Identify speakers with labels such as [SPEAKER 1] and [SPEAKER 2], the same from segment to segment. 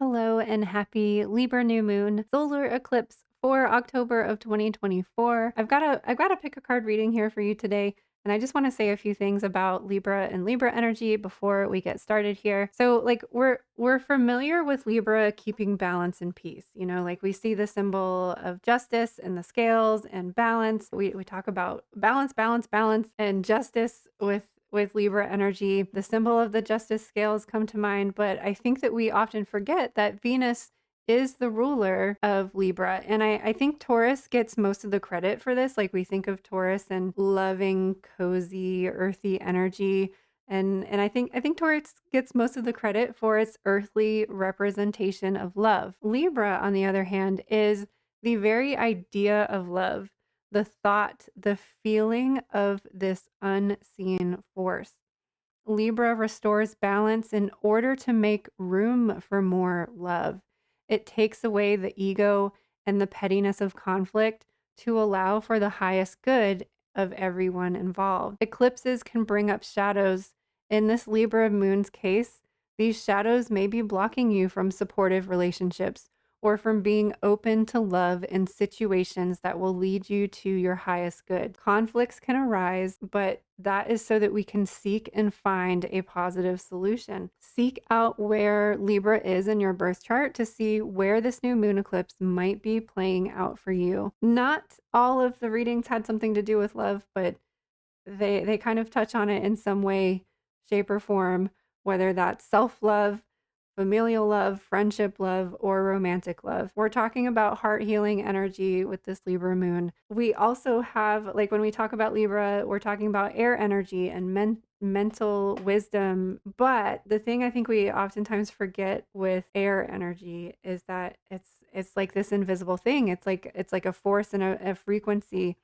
[SPEAKER 1] Hello and happy Libra new moon solar eclipse for October of 2024. I've got a pick a card reading here for you today, and I just want to say a few things about Libra and Libra energy before we get started here. So like we're familiar with Libra keeping balance and peace. Like we see the symbol of justice and the scales and balance. We talk about balance, balance, balance and justice with Libra energy. The symbol of the justice scales come to mind, but I think that we often forget that Venus is the ruler of Libra. And I think Taurus gets most of the credit for this. Like we think of Taurus and loving, cozy, earthy energy. And I think Taurus gets most of the credit for its earthly representation of love. Libra, on the other hand, is the very idea of love, the thought, the feeling of this unseen force. Libra restores balance in order to make room for more love. It takes away the ego and the pettiness of conflict to allow for the highest good of everyone involved. Eclipses can bring up shadows. In this Libra moon's case, these shadows may be blocking you from supportive relationships or from being open to love in situations that will lead you to your highest good. Conflicts can arise, but that is so that we can seek and find a positive solution. Seek out where Libra is in your birth chart to see where this new moon eclipse might be playing out for you. Not all of the readings had something to do with love, but they kind of touch on it in some way, shape, or form, whether that's self-love, familial love, friendship love, or romantic love. We're talking about heart healing energy with this Libra moon. We also have, like when we talk about Libra, we're talking about air energy and mental wisdom. But the thing I think we oftentimes forget with air energy is that it's like this invisible thing. It's like a force and a frequency.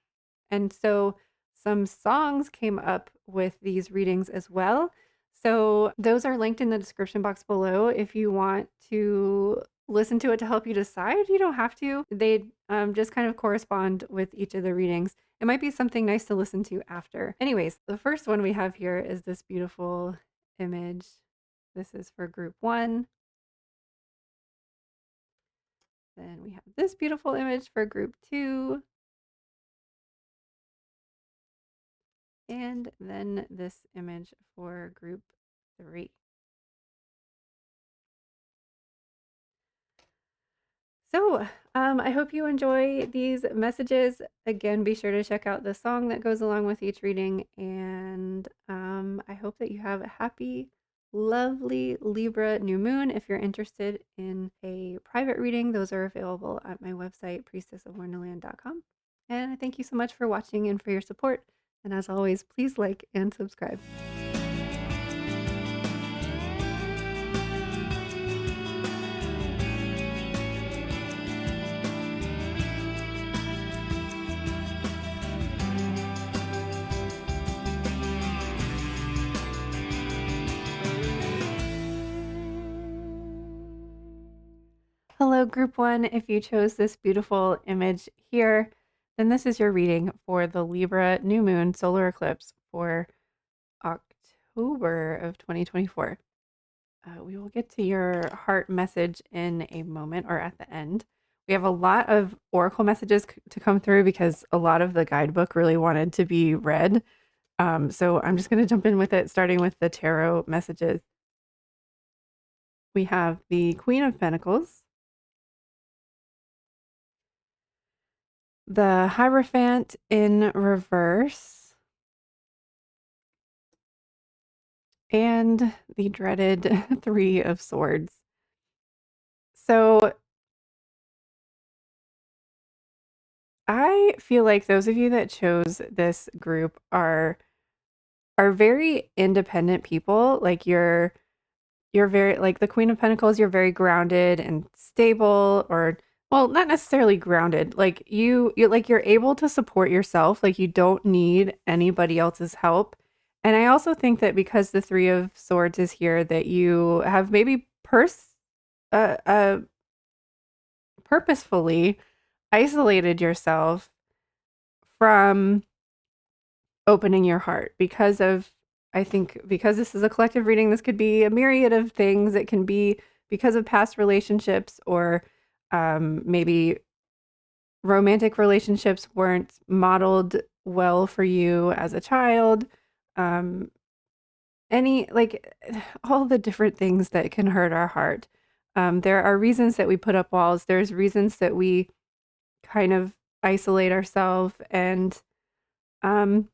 [SPEAKER 1] And so some songs came up with these readings as well. So those are linked in the description box below if you want to listen to it to help you decide. You don't have to. They just kind of correspond with each of the readings. It might be something nice to listen to after. Anyways, the first one we have here is this beautiful image. This is for group 1. Then we have this beautiful image for group 2. And then this image for group 3. So, I hope you enjoy these messages. Again, be sure to check out the song that goes along with each reading. And I hope that you have a happy, lovely Libra new moon. If you're interested in a private reading, those are available at my website, priestessofwonderland.com. And I thank you so much for watching and for your support. And as always, please like and subscribe. Hello, group 1. If you chose this beautiful image here, then this is your reading for the Libra new moon solar eclipse for October of 2024. We will get to your heart message in a moment or at the end. We have a lot of oracle messages to come through because a lot of the guidebook really wanted to be read. So I'm just going to jump in with it, starting with the tarot messages. We have the Queen of Pentacles, the Hierophant in reverse, and the dreaded Three of Swords. So I feel like those of you that chose this group are very independent people. Like you're very, like the Queen of Pentacles, you're very grounded and stable, or well, not necessarily grounded. Like you're able to support yourself. Like you don't need anybody else's help. And I also think that because the Three of Swords is here, that you have maybe uh, uh, purposefully isolated yourself from opening your heart because of, I think because this is a collective reading, this could be a myriad of things. It can be because of past relationships, or maybe romantic relationships weren't modeled well for you as a child. Um, any like all the different things that can hurt our heart. There are reasons that we put up walls. There's reasons that we kind of isolate ourselves, and um,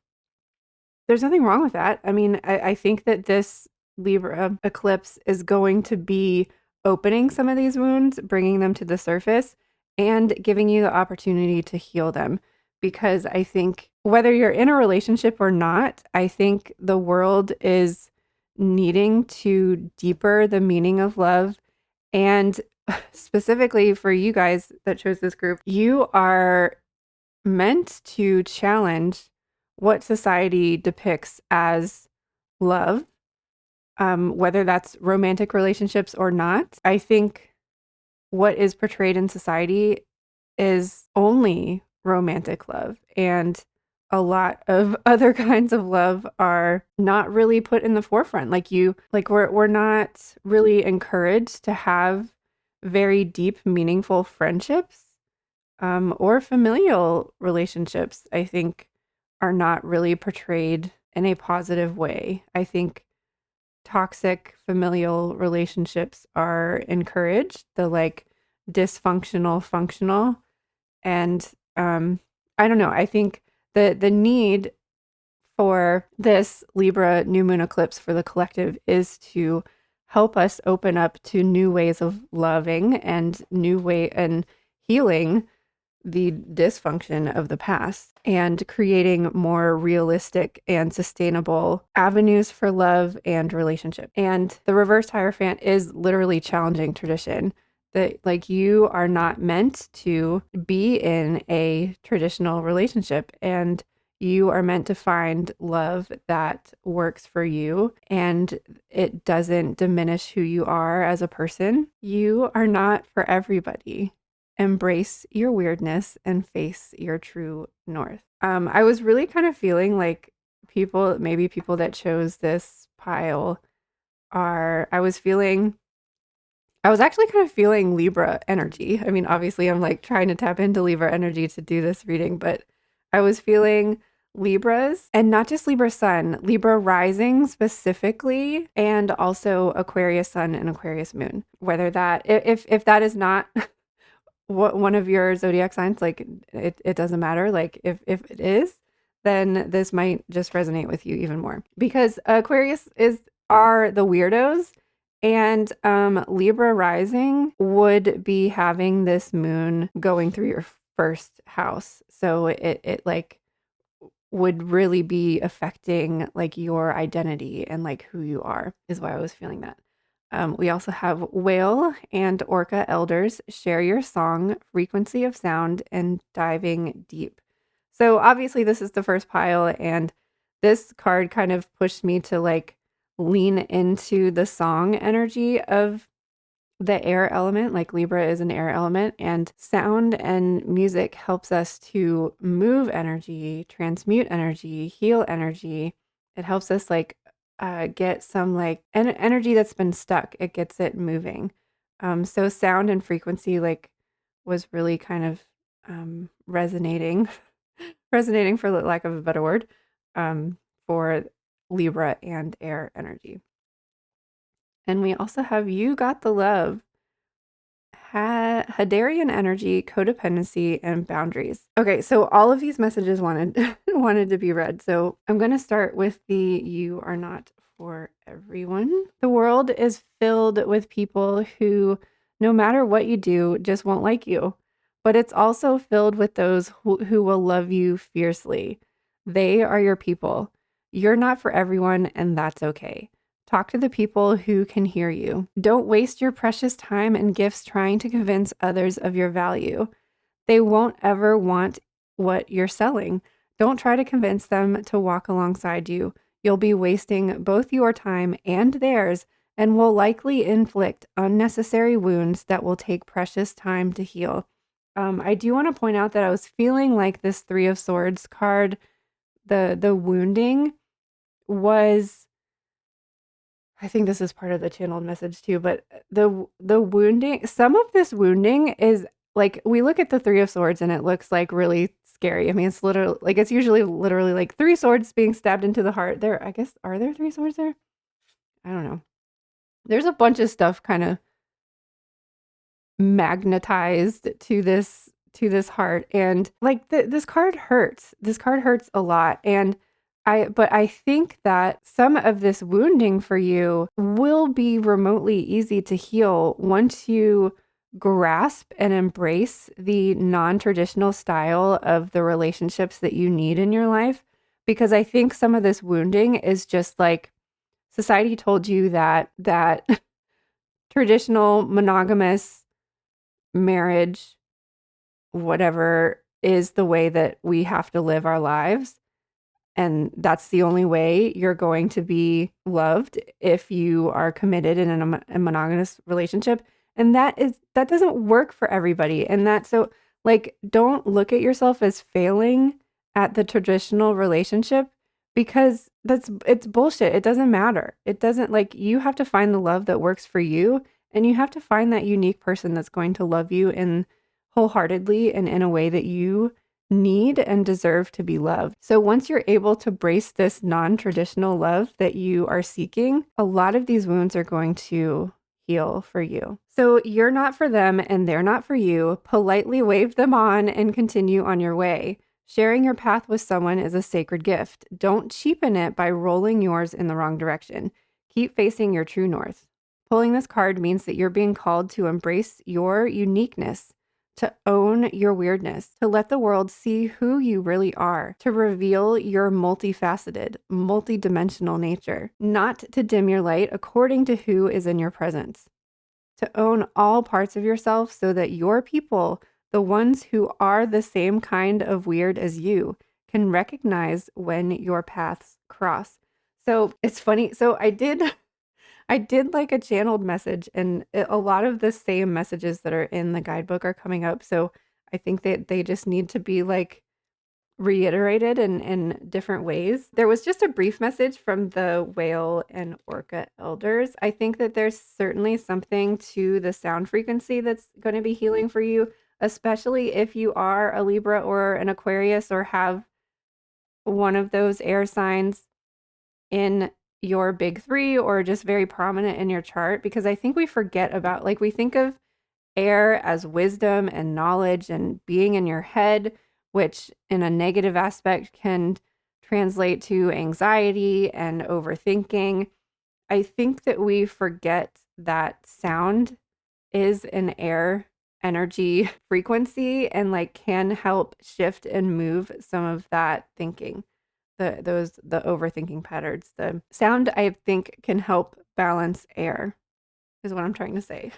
[SPEAKER 1] there's nothing wrong with that. I mean, I think that this Libra eclipse is going to be opening some of these wounds, bringing them to the surface, and giving you the opportunity to heal them. Because I think whether you're in a relationship or not, I think the world is needing to deeper the meaning of love. And specifically for you guys that chose this group, you are meant to challenge what society depicts as love, whether that's romantic relationships or not. I think what is portrayed in society is only romantic love, and a lot of other kinds of love are not really put in the forefront. We're not really encouraged to have very deep, meaningful friendships, or familial relationships. I think are not really portrayed in a positive way. I think toxic familial relationships are encouraged, the like dysfunctional functional. And I don't know, I think the need for this Libra new moon eclipse for the collective is to help us open up to new ways of loving and new way and healing the dysfunction of the past, and creating more realistic and sustainable avenues for love and relationship. And the reverse Hierophant is literally challenging tradition. That like you are not meant to be in a traditional relationship, and you are meant to find love that works for you and it doesn't diminish who you are as a person. You are not for everybody. Embrace your weirdness and face your true north. I was really kind of feeling like maybe people that chose this pile I was actually kind of feeling Libra energy. I mean, obviously, I'm like trying to tap into Libra energy to do this reading, but I was feeling Libras, and not just Libra sun, Libra rising specifically, and also Aquarius sun and Aquarius moon. Whether that, if that is not what one of your zodiac signs, like it doesn't matter. Like if it is, then this might just resonate with you even more, because Aquarius are the weirdos, and Libra rising would be having this moon going through your first house, so it like would really be affecting like your identity and like who you are, is why I was feeling that. We also have whale and orca elders, share your song, frequency of sound, and diving deep. So obviously this is the first pile, and this card kind of pushed me to like lean into the song energy of the air element. Like Libra is an air element, and sound and music helps us to move energy, transmute energy, heal energy. It helps us like get some like energy that's been stuck. It gets it moving. So sound and frequency like was really kind of resonating, resonating for lack of a better word, for Libra and air energy. And we also have You Got the Love, Hadarian energy, codependency, and boundaries. Okay, so all of these messages wanted to be read. So I'm going to start with the You Are Not for Everyone. The world is filled with people who, no matter what you do, just won't like you. But it's also filled with those who will love you fiercely. They are your people. You're not for everyone, and that's okay. Talk to the people who can hear you. Don't waste your precious time and gifts trying to convince others of your value. They won't ever want what you're selling. Don't try to convince them to walk alongside you. You'll be wasting both your time and theirs, and will likely inflict unnecessary wounds that will take precious time to heal. I do want to point out that I was feeling like this Three of Swords card, the wounding was I think this is part of the channeled message too, but the wounding, some of this wounding is like, we look at the 3 of Swords and it looks like really scary. I mean, it's literally like, it's usually literally like 3 swords being stabbed into the heart. There, I guess, are there 3 swords there? I don't know. There's a bunch of stuff kind of magnetized to this heart, and like this card hurts. This card hurts a lot, and I think that some of this wounding for you will be remotely easy to heal once you grasp and embrace the non-traditional style of the relationships that you need in your life, because I think some of this wounding is just like society told you that traditional monogamous marriage, whatever, is the way that we have to live our lives. And that's the only way you're going to be loved if you are committed in a monogamous relationship. And that doesn't work for everybody. And that, so like, don't look at yourself as failing at the traditional relationship, because it's bullshit. It doesn't matter. It doesn't, like, you have to find the love that works for you, and you have to find that unique person that's going to love you in wholeheartedly and in a way that you need and deserve to be loved. So once you're able to brace this non-traditional love that you are seeking, a lot of these wounds are going to heal for you. So you're not for them and they're not for you. Politely wave them on and continue on your way. Sharing your path with someone is a sacred gift. Don't cheapen it by rolling yours in the wrong direction. Keep facing your true north. Pulling this card means that you're being called to embrace your uniqueness, to own your weirdness, to let the world see who you really are, to reveal your multifaceted, multidimensional nature, not to dim your light according to who is in your presence, to own all parts of yourself so that your people, the ones who are the same kind of weird as you, can recognize when your paths cross. So it's funny. So I did like a channeled message, and a lot of the same messages that are in the guidebook are coming up. So I think that they just need to be like reiterated in different ways. There was just a brief message from the whale and orca elders. I think that there's certainly something to the sound frequency that's going to be healing for you, especially if you are a Libra or an Aquarius or have one of those air signs in your big 3 or just very prominent in your chart, because I think we forget about, like, we think of air as wisdom and knowledge and being in your head, which in a negative aspect can translate to anxiety and overthinking. I think that we forget that sound is an air energy frequency and like can help shift and move some of that thinking, the overthinking patterns. The sound, I think, can help balance air, is what I'm trying to say.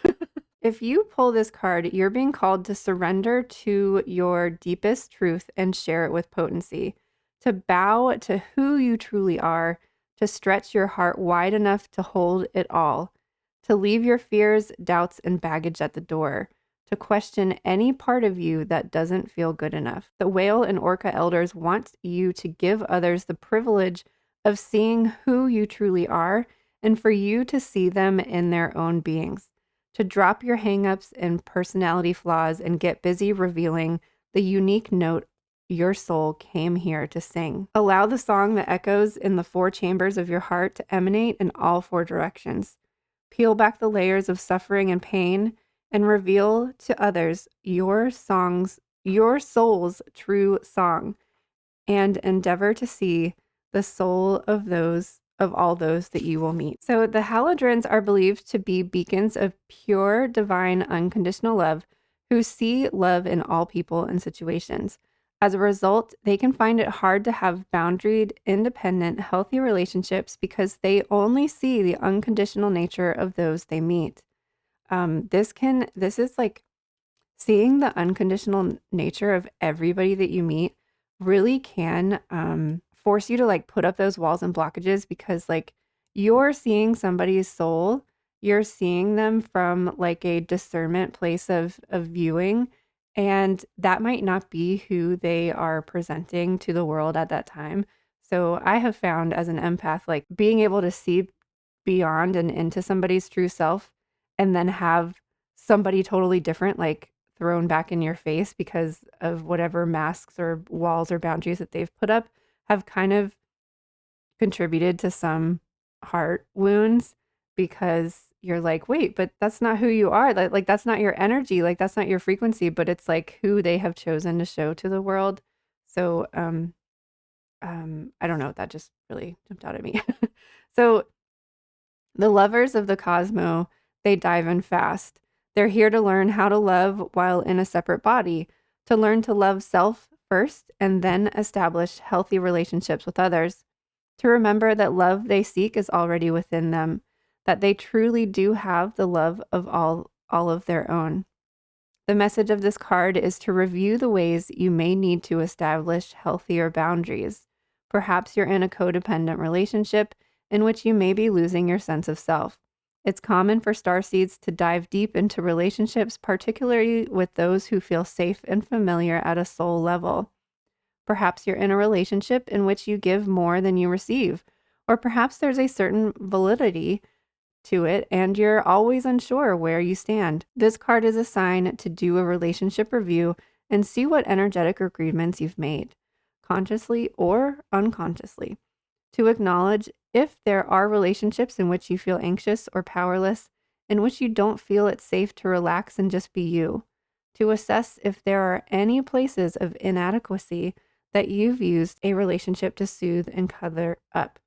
[SPEAKER 1] If you pull this card, you're being called to surrender to your deepest truth and share it with potency, to bow to who you truly are, to stretch your heart wide enough to hold it all, to leave your fears, doubts, and baggage at the door, to question any part of you that doesn't feel good enough. The whale and orca elders want you to give others the privilege of seeing who you truly are, and for you to see them in their own beings, to drop your hangups and personality flaws and get busy revealing the unique note your soul came here to sing. Allow the song that echoes in the 4 chambers of your heart to emanate in all 4 directions. Peel back the layers of suffering and pain and reveal to others your soul's true song, and endeavor to see the soul of all those that you will meet. So the halodrins are believed to be beacons of pure, divine, unconditional love who see love in all people and situations. As a result, they can find it hard to have boundaried, independent, healthy relationships because they only see the unconditional nature of those they meet. This is like seeing the unconditional nature of everybody that you meet really can force you to like put up those walls and blockages, because like you're seeing somebody's soul, you're seeing them from like a discernment place of viewing, and that might not be who they are presenting to the world at that time. So I have found as an empath, like being able to see beyond and into somebody's true self and then have somebody totally different, like thrown back in your face because of whatever masks or walls or boundaries that they've put up, have kind of contributed to some heart wounds because you're like, wait, but that's not who you are. Like that's not your energy. Like that's not your frequency, but it's like who they have chosen to show to the world. So, I don't know. That just really jumped out at me. So the lovers of the cosmo, they dive in fast. They're here to learn how to love while in a separate body, to learn to love self first and then establish healthy relationships with others, to remember that love they seek is already within them, that they truly do have the love of all of their own. The message of this card is to review the ways you may need to establish healthier boundaries. Perhaps you're in a codependent relationship in which you may be losing your sense of self. It's common for starseeds to dive deep into relationships, particularly with those who feel safe and familiar at a soul level. Perhaps you're in a relationship in which you give more than you receive, or perhaps there's a certain validity to it and you're always unsure where you stand. This card is a sign to do a relationship review and see what energetic agreements you've made, consciously or unconsciously. To acknowledge if there are relationships in which you feel anxious or powerless, in which you don't feel it's safe to relax and just be you. To assess if there are any places of inadequacy that you've used a relationship to soothe and cover up.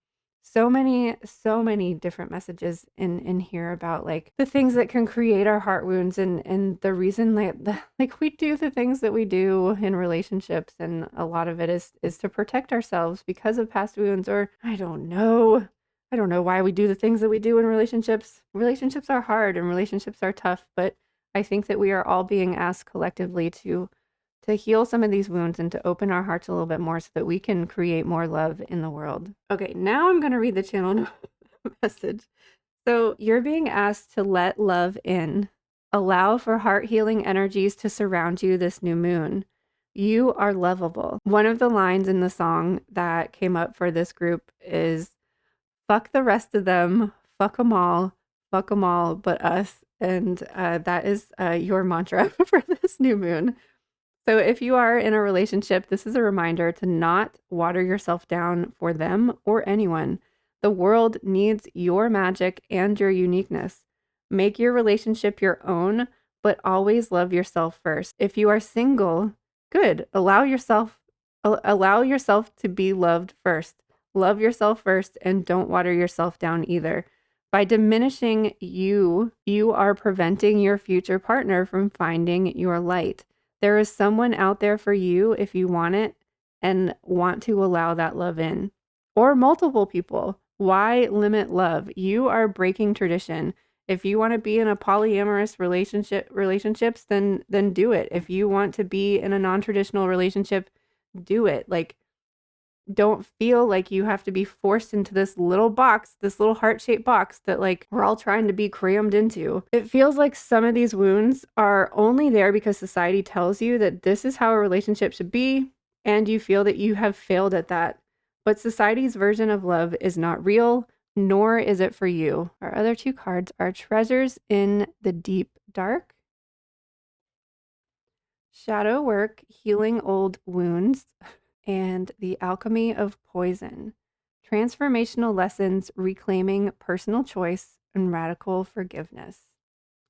[SPEAKER 1] So many different messages in here about like the things that can create our heart wounds and the reason like we do the things that we do in relationships, and a lot of it is to protect ourselves because of past wounds, or I don't know. I don't know why we do the things that we do in relationships. Relationships are hard and relationships are tough, but I think that we are all being asked collectively to heal some of these wounds and to open our hearts a little bit more so that we can create more love in the world. Okay, now I'm going to read the channel message. So you're being asked to let love in. Allow for heart healing energies to surround you this new moon. You are lovable. One of the lines in the song that came up for this group is, fuck the rest of them, fuck them all but us. And that is your mantra for this new moon. So if you are in a relationship, this is a reminder to not water yourself down for them or anyone. The world needs your magic and your uniqueness. Make your relationship your own, but always love yourself first. If you are single, good. Allow yourself to be loved first. Love yourself first and don't water yourself down either. By diminishing you, you are preventing your future partner from finding your light. There is someone out there for you if you want it and want to allow that love in. Or multiple people. Why limit love? You are breaking tradition. If you want to be in a polyamorous relationships, then do it. If you want to be in a non-traditional relationship, do it. Like, don't feel like you have to be forced into this little box, this little heart-shaped box that like we're all trying to be crammed into. It feels like some of these wounds are only there because society tells you that this is how a relationship should be, and you feel that you have failed at that. But society's version of love is not real, nor is it for you. Our other two cards are Treasures in the Deep Dark, Shadow Work, Healing Old Wounds, and The Alchemy of Poison. Transformational lessons, reclaiming personal choice, and radical forgiveness.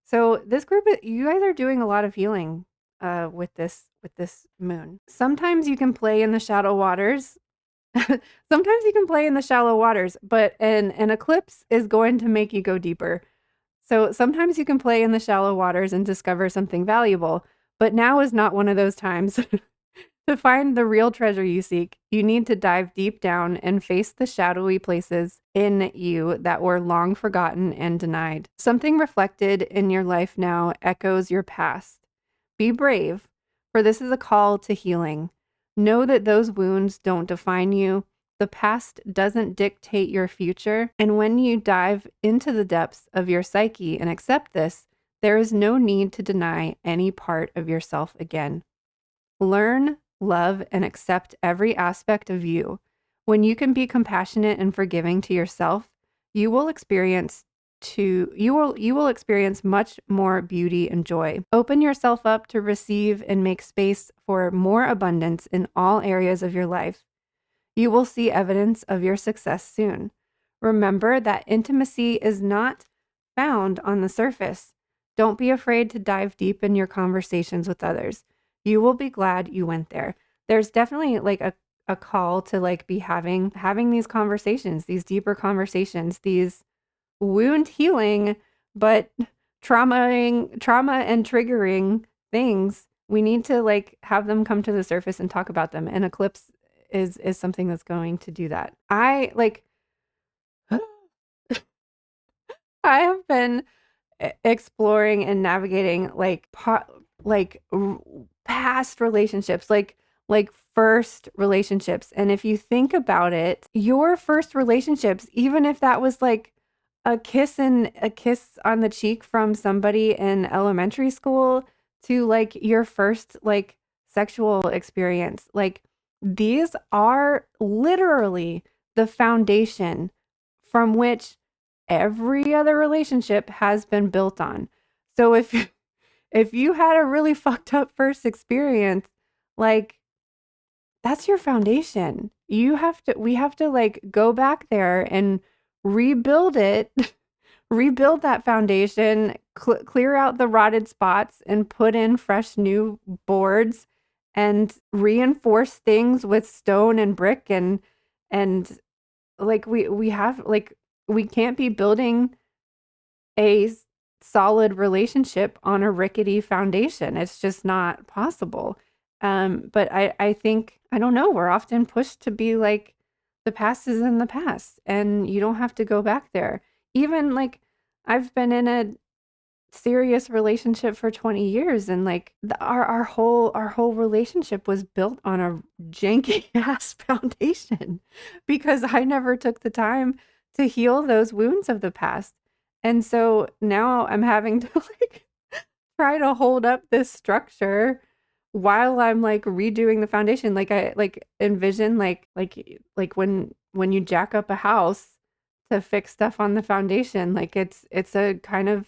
[SPEAKER 1] So this group, you guys are doing a lot of healing with this moon. Sometimes you can play in the shallow waters. Sometimes you can play in the shallow waters, but an eclipse is going to make you go deeper. So sometimes you can play in the shallow waters and discover something valuable, but now is not one of those times. To find the real treasure you seek, you need to dive deep down and face the shadowy places in you that were long forgotten and denied. Something reflected in your life now echoes your past. Be brave, for this is a call to healing. Know that those wounds don't define you. The past doesn't dictate your future. And when you dive into the depths of your psyche and accept this, there is no need to deny any part of yourself again. Learn, love, and accept every aspect of you. When you can be compassionate and forgiving to yourself, you will experience you will experience much more beauty and joy. Open yourself up to receive and make space for more abundance in all areas of your life. You will see evidence of your success soon. Remember that intimacy is not found on the surface. Don't be afraid to dive deep in your conversations with others. You will be glad you went there. There's definitely like a call to like be having these conversations, these deeper conversations, these wound healing, but trauma and triggering things. We need to like have them come to the surface and talk about them. And Eclipse is something that's going to do that. I like I have been exploring and navigating like past relationships, like first relationships. And if you think about it, your first relationships, even if that was like a kiss on the cheek from somebody in elementary school to like your first like sexual experience, like these are literally the foundation from which every other relationship has been built on. So if you had a really fucked up first experience, like that's your foundation. We have to like go back there and rebuild it, rebuild that foundation, clear out the rotted spots and put in fresh new boards and reinforce things with stone and brick and like we have like we can't be building a solid relationship on a rickety foundation. It's just not possible. But I think, I don't know, we're often pushed to be like, the past is in the past and you don't have to go back there. Even like, I've been in a serious relationship for 20 years and like our whole relationship was built on a janky ass foundation because I never took the time to heal those wounds of the past. And so now I'm having to like try to hold up this structure while I'm like redoing the foundation. Like I like envision like when you jack up a house to fix stuff on the foundation, like it's a kind of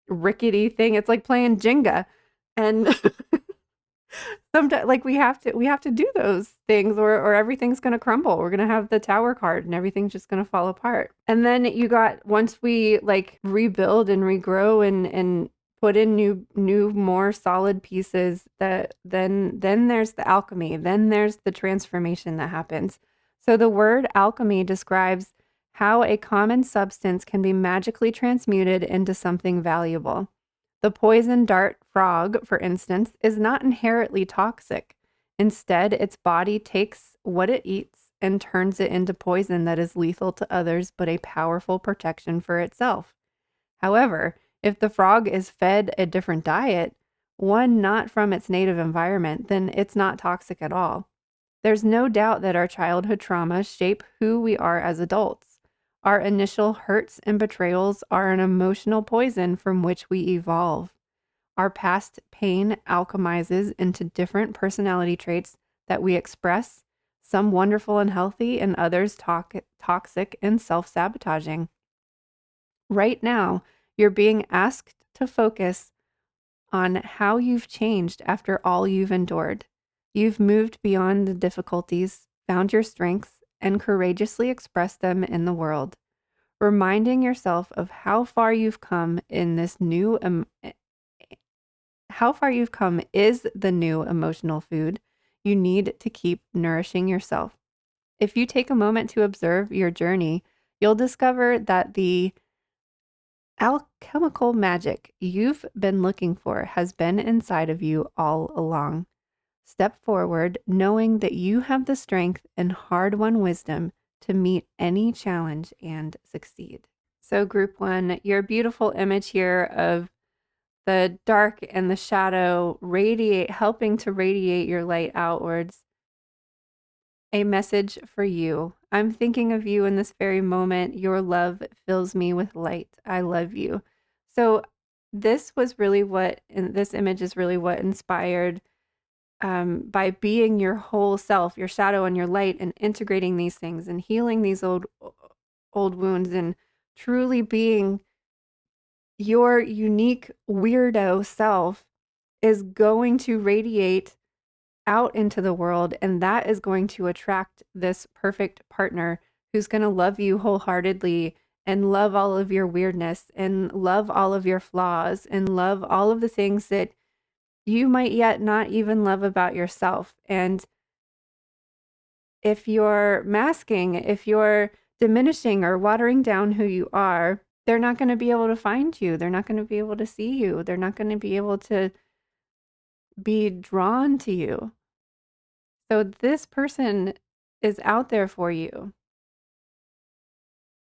[SPEAKER 1] rickety thing. It's like playing Jenga. And sometimes like we have to do those things or everything's going to crumble. We're going to have the tower card and everything's just going to fall apart. And then you got, once we like rebuild and regrow and put in new more solid pieces, that then there's the alchemy. Then there's the transformation that happens. So the word alchemy describes how a common substance can be magically transmuted into something valuable. The poison dart frog, for instance, is not inherently toxic. Instead, its body takes what it eats and turns it into poison that is lethal to others but a powerful protection for itself. However, if the frog is fed a different diet, one not from its native environment, then it's not toxic at all. There's no doubt that our childhood traumas shape who we are as adults. Our initial hurts and betrayals are an emotional poison from which we evolve. Our past pain alchemizes into different personality traits that we express, some wonderful and healthy, and others toxic and self-sabotaging. Right now, you're being asked to focus on how you've changed after all you've endured. You've moved beyond the difficulties, found your strengths, and courageously expressed them in the world. Reminding yourself of how far you've come in this new how far you've come is the new emotional food you need to keep nourishing yourself. If you take a moment to observe your journey, you'll discover that the alchemical magic you've been looking for has been inside of you all along. Step forward, knowing that you have the strength and hard-won wisdom to meet any challenge and succeed. So group one, your beautiful image here of the dark and the shadow helping to radiate your light outwards. A message for you. I'm thinking of you in this very moment. Your love fills me with light. I love you. So this was really and this image is really what inspired, by being your whole self, your shadow and your light, and integrating these things and healing these old wounds and truly being your unique weirdo self is going to radiate out into the world, and that is going to attract this perfect partner who's going to love you wholeheartedly and love all of your weirdness and love all of your flaws and love all of the things that you might yet not even love about yourself. And if you're masking, if you're diminishing or watering down who you are, they're not going to be able to find you. They're not going to be able to see you. They're not going to be able to be drawn to you. So this person is out there for you.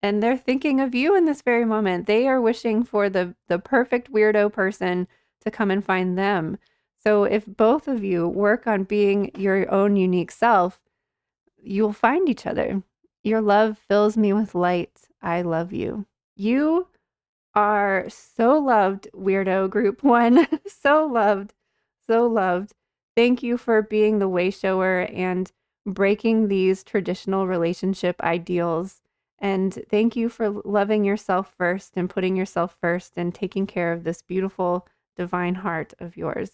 [SPEAKER 1] And they're thinking of you in this very moment. They are wishing for the perfect weirdo person to come and find them. So if both of you work on being your own unique self, you'll find each other. Your love fills me with light. I love you. You are so loved, weirdo group one. So loved. So loved. Thank you for being the way shower and breaking these traditional relationship ideals. And thank you for loving yourself first and putting yourself first and taking care of this beautiful divine heart of yours.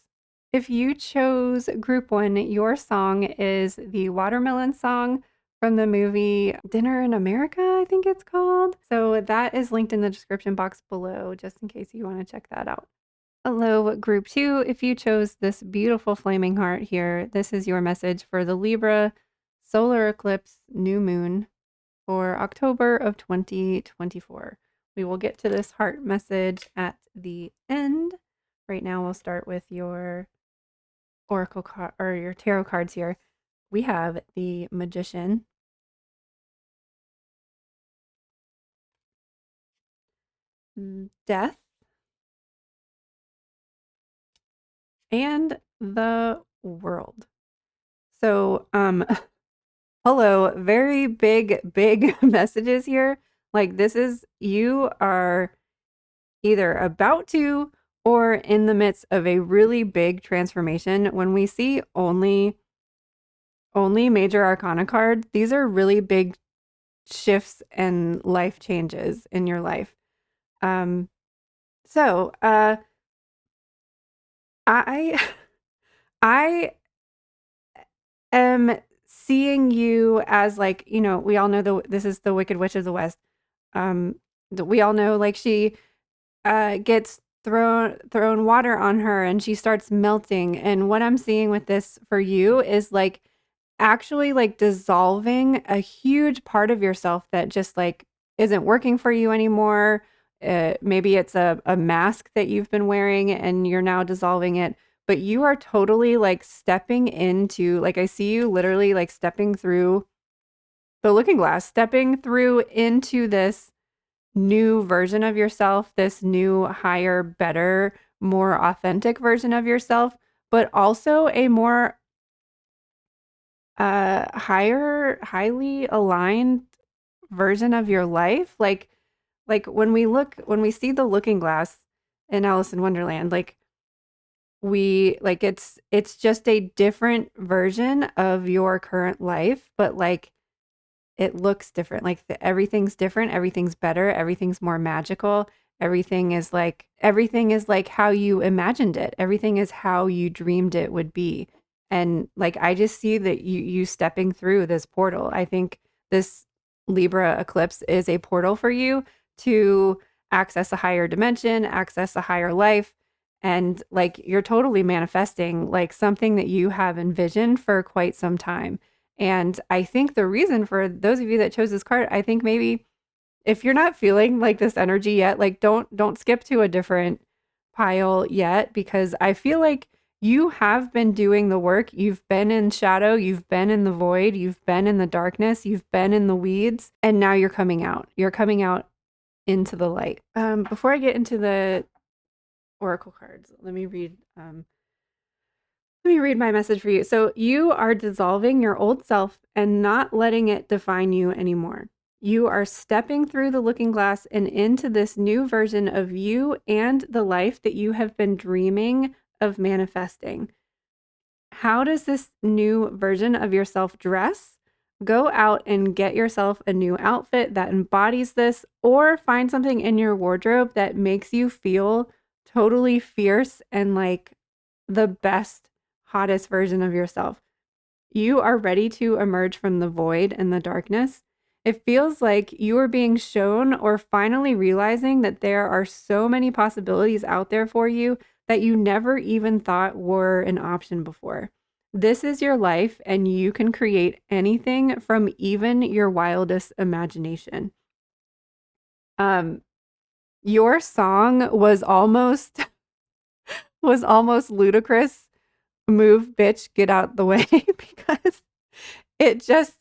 [SPEAKER 1] If you chose group one, your song is the Watermelon Song from the movie Dinner in America, I think it's called. So that is linked in the description box below, just in case you want to check that out. Hello, group two. If you chose this beautiful flaming heart here, this is your message for the Libra solar eclipse new moon for October of 2024. We will get to this heart message at the end. Right now, we'll start with your oracle card or your tarot cards here. We have the Magician, Death, and the World. So, hello, very big messages here. Like this is you are either about to or in the midst of a really big transformation. When we see only major arcana cards, these are really big shifts and life changes in your life. So, I I am seeing you as like, we all know this is the Wicked Witch of the West. We all know like she gets thrown water on her and she starts melting. And what I'm seeing with this for you is like actually like dissolving a huge part of yourself that just like isn't working for you anymore. Maybe it's a mask that you've been wearing and you're now dissolving it, but you are totally like stepping into, like, I see you literally like stepping through the looking glass, stepping through into this new version of yourself, this new, higher, better, more authentic version of yourself, but also a more highly aligned version of your life. Like when we see the looking glass in Alice in Wonderland, like it's just a different version of your current life, but like it looks different. Like everything's different, everything's better, everything's more magical. Everything is like how you imagined it. Everything is how you dreamed it would be. And like I just see that you stepping through this portal. I think this Libra eclipse is a portal for you to access a higher dimension, access a higher life, and like you're totally manifesting like something that you have envisioned for quite some time. And I think the reason for those of you that chose this card, I think maybe if you're not feeling like this energy yet, like don't skip to a different pile yet, because I feel like you have been doing the work. You've been in shadow, you've been in the void, you've been in the darkness, you've been in the weeds, and now you're coming out. You're coming out into the light. Before I get into the oracle cards, let me read my message for you. So you are dissolving your old self and not letting it define you anymore. You are stepping through the looking glass and into this new version of you and the life that you have been dreaming of manifesting. How does this new version of yourself dress? Go out and get yourself a new outfit that embodies this, or find something in your wardrobe that makes you feel totally fierce and like the best, hottest version of yourself. You are ready to emerge from the void and the darkness. It feels like you are being shown or finally realizing that there are so many possibilities out there for you that you never even thought were an option before. This is your life, and you can create anything from even your wildest imagination. Um, your song was almost ludicrous. Move, bitch, get out the way because it just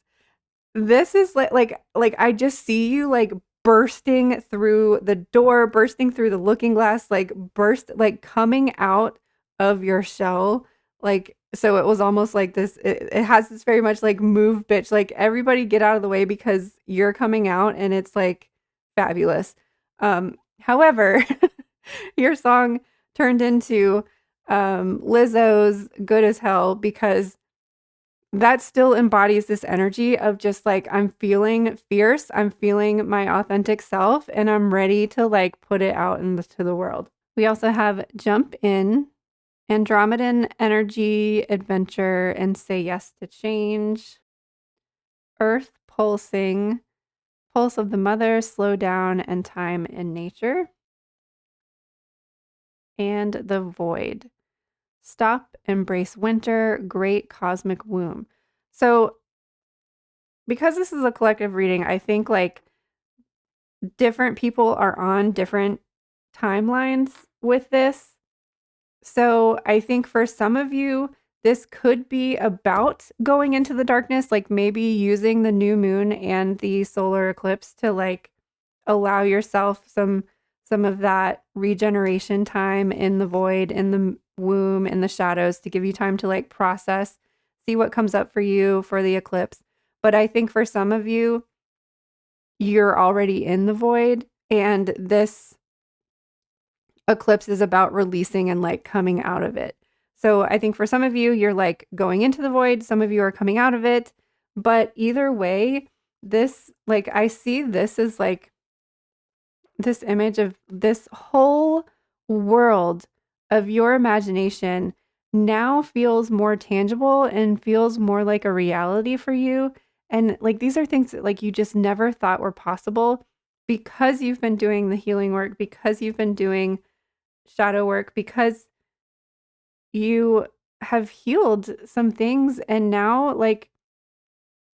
[SPEAKER 1] this is like I just see you like bursting through the door, bursting through the looking glass, like burst like coming out of your shell. Like so it was almost like this it has this very much like move bitch, like everybody get out of the way because you're coming out and it's like fabulous. However, your song turned into Lizzo's Good as Hell because that still embodies this energy of just like, I'm feeling fierce, I'm feeling my authentic self, and I'm ready to like put it out into the world. We also have Jump In, Andromedan Energy, Adventure, and Say Yes to Change. Earth Pulsing, Pulse of the Mother, Slow Down, and Time in Nature. And The Void, Stop, Embrace Winter, Great Cosmic Womb. So because this is a collective reading, I think like different people are on different timelines with this. So I think for some of you, this could be about going into the darkness, like maybe using the new moon and the solar eclipse to like allow yourself some of that regeneration time in the void, in the womb, in the shadows to give you time to like process, see what comes up for you for the eclipse. But I think for some of you, you're already in the void, and this eclipse is about releasing and like coming out of it. So I think for some of you, you're like going into the void, some of you are coming out of it. But either way, this, like, I see this as like this image of this whole world of your imagination now feels more tangible and feels more like a reality for you. And like these are things that like you just never thought were possible because you've been doing the healing work, because you've been doing shadow work, because you have healed some things, and now like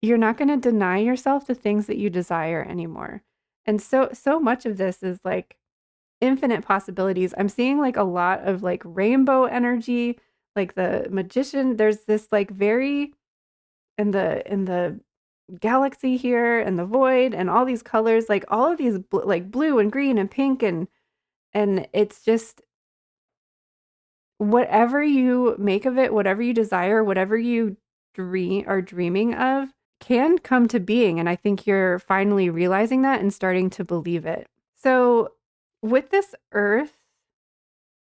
[SPEAKER 1] you're not going to deny yourself the things that you desire anymore. And so much of this is like infinite possibilities. I'm seeing like a lot of like rainbow energy, like the magician. There's this like very in the galaxy here and the void and all these colors, like all of these like blue and green and pink and it's just whatever you make of it, whatever you desire, whatever you dreaming of can come to being. And I think you're finally realizing that and starting to believe it. So with this earth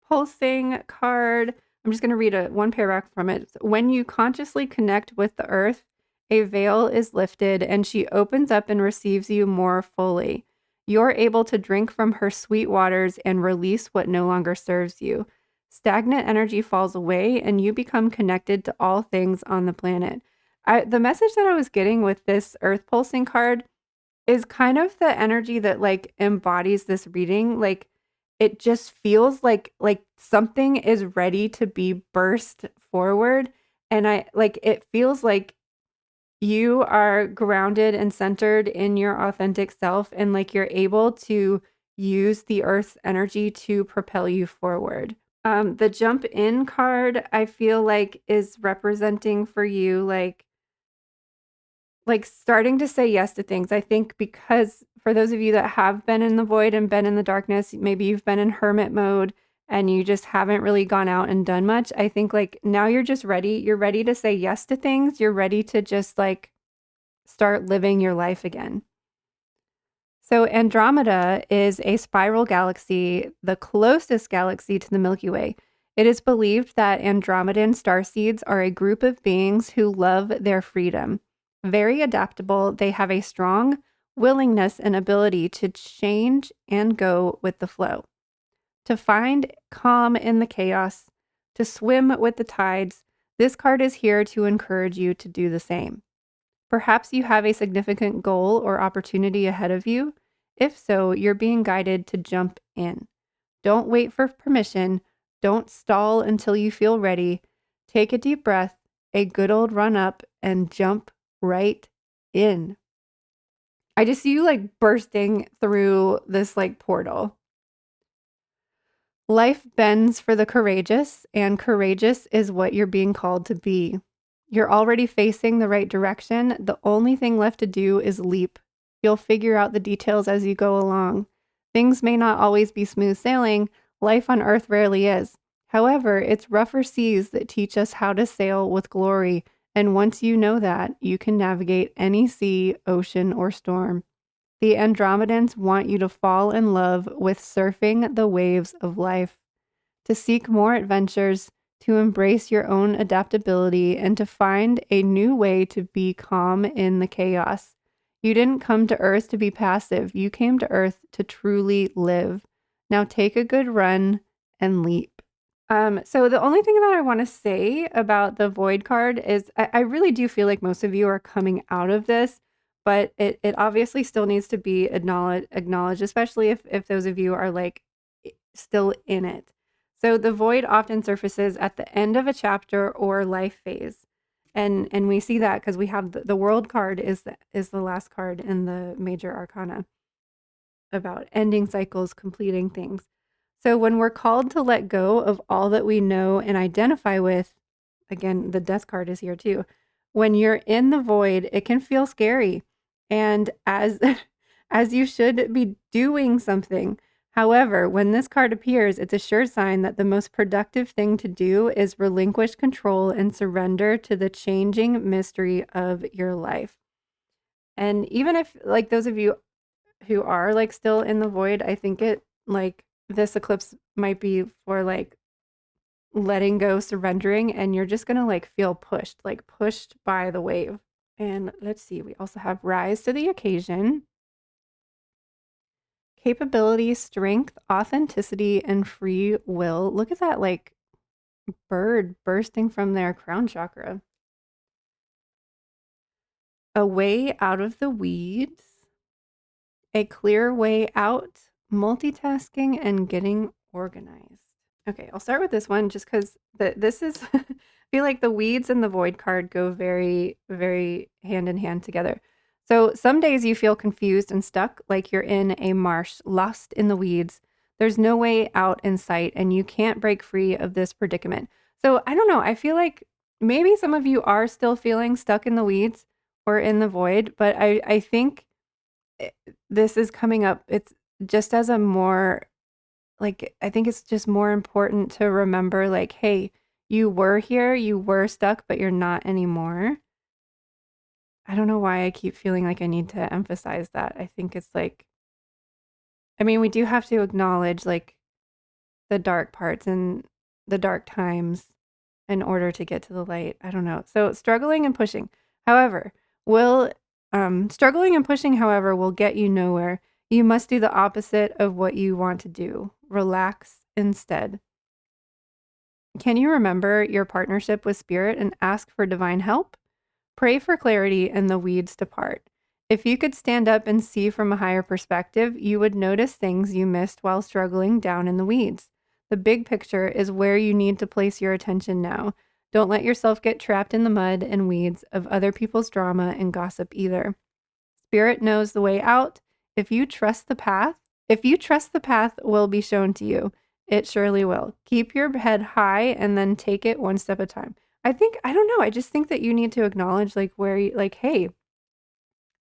[SPEAKER 1] pulsing card, I'm just going to read one paragraph from it. When you consciously connect with the earth, a veil is lifted and she opens up and receives you more fully. You're able to drink from her sweet waters and release what no longer serves you. Stagnant energy falls away and you become connected to all things on the planet. The message that I was getting with this earth pulsing card is kind of the energy that like embodies this reading. Like it just feels like something is ready to be burst forward, and I like it feels like you are grounded and centered in your authentic self, and like you're able to use the earth's energy to propel you forward. The jump in card I feel like is representing for you like starting to say yes to things. I think because for those of you that have been in the void and been in the darkness, maybe you've been in hermit mode and you just haven't really gone out and done much. I think like now you're just ready. You're ready to say yes to things. You're ready to just like start living your life again. So Andromeda is a spiral galaxy, the closest galaxy to the Milky Way. It is believed that Andromedan starseeds are a group of beings who love their freedom. Very adaptable, they have a strong willingness and ability to change and go with the flow, to find calm in the chaos, to swim with the tides. This card is here to encourage you to do the same. Perhaps you have a significant goal or opportunity ahead of you. If so, you're being guided to jump in. Don't wait for permission. Don't stall until you feel ready. Take a deep breath, a good old run up, and jump right in. I just see you like bursting through this like portal. Life bends for the courageous, and courageous is what you're being called to be. You're already facing the right direction. The only thing left to do is leap. You'll figure out the details as you go along. Things may not always be smooth sailing. Life on Earth rarely is. However, it's rougher seas that teach us how to sail with glory. And once you know that, you can navigate any sea, ocean, or storm. The Andromedans want you to fall in love with surfing the waves of life, to seek more adventures, to embrace your own adaptability, and to find a new way to be calm in the chaos. You didn't come to Earth to be passive. You came to Earth to truly live. Now take a good run and leap. So the only thing that I want to say about the Void card is I really do feel like most of you are coming out of this, but it obviously still needs to be acknowledged, especially if those of you are like still in it. So the void often surfaces at the end of a chapter or life phase. And we see that because we have the world card is the last card in the major arcana about ending cycles, completing things. So when we're called to let go of all that we know and identify with, again, the death card is here too. When you're in the void, it can feel scary. And as as you should be doing something. However, when this card appears, it's a sure sign that the most productive thing to do is relinquish control and surrender to the changing mystery of your life. And even if like those of you who are like still in the void, I think it like this eclipse might be for like letting go, surrendering, and you're just gonna like feel pushed, like pushed by the wave. And let's see, we also have rise to the occasion, capability, strength, authenticity, and free will. Look at that like bird bursting from their crown chakra. A way out of the weeds, a clear way out, multitasking, and getting organized. Okay, I'll start with this one just because this is, I feel like the weeds and the void card go very, very hand in hand together. So some days you feel confused and stuck, like you're in a marsh, lost in the weeds. There's no way out in sight, and you can't break free of this predicament. So I don't know. I feel like maybe some of you are still feeling stuck in the weeds or in the void, but I think this is coming up. It's just as a more like, I think it's just more important to remember, like, hey, you were here, you were stuck, but you're not anymore. I don't know why I keep feeling like I need to emphasize that. I think it's like, I mean, we do have to acknowledge like the dark parts and the dark times in order to get to the light. I don't know. So struggling and pushing, however, will get you nowhere. You must do the opposite of what you want to do. Relax instead. Can you remember your partnership with Spirit and ask for divine help? Pray for clarity and the weeds to part. If you could stand up and see from a higher perspective, you would notice things you missed while struggling down in the weeds. The big picture is where you need to place your attention now. Don't let yourself get trapped in the mud and weeds of other people's drama and gossip either. Spirit knows the way out. If you trust the path will be shown to you. It surely will. Keep your head high and then take it one step at a time. I don't know. I just think that you need to acknowledge like where you, like, hey,